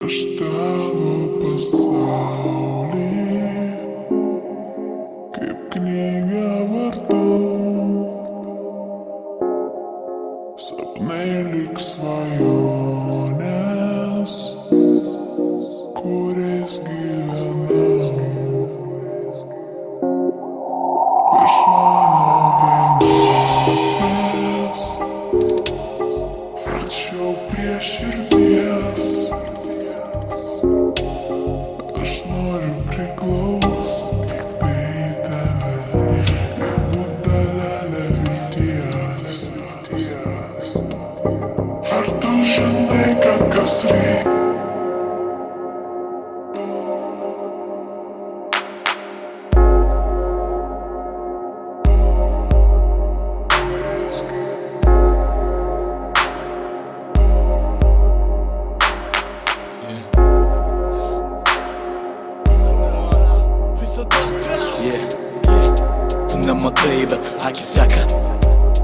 Aš tavo pasaulį kaip knygą vartau, sapnai lyg svajonės, kuriais gyvenau. Iš mano vienatvės arčiau prie širdies, aš noriu priglaust tiktai tave ir būt dalelė vilties. Ar tu žinai, kad kas ryt Tu nematai, bet akis seka,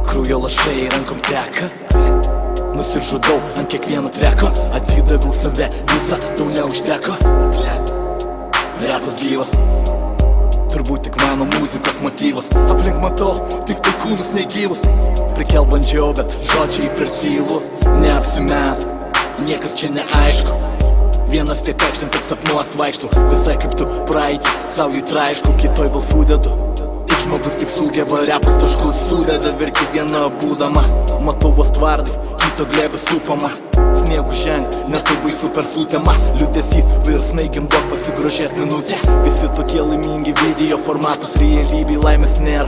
kraujo lašai rankom teka. Nusižudau ant kiekvieno treko, atidaviau save visą, tau neužteko. Repas gyvas, turbūt tik mano muzikos motyvas. Aplink matau, tik tai kūnus negyvus. Prikel bandžiau, bet žodžiai per tylus. Neapsimesk, niekas čia neaišku. Vienas taip pekštam, tik sapnuos vaikštų. Visai kaip tu praeitį, savo jį traišku, kitoj vėl sudedu. Tik žmogus taip sugeba, repas taškus sudeda, verki viena būdama. Matau vos tvardais, kito glėbė supama. Sniegu ženg, nes tai baisu per sutema. Liūdesys virsnai gimdok pasigrožėt minutę. Visi tokie laimingi video formatus, realybėj laimės nėra,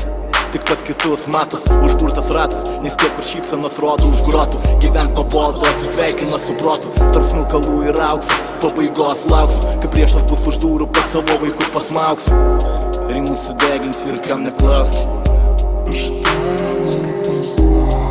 tik pas kitus matos. Užburtas ratas, nes tie kur šypsenos rodo už grotų. Gyvenk nuo bolto, atsisveikina su protu. Tarp smilkalų ir auksų, pabaigos lauksiu, kai priešas bus už durų, pas savo vaikus pasmauksiu. Rimų sudeginsiu ir kam neklausk. aš tavo pasaulį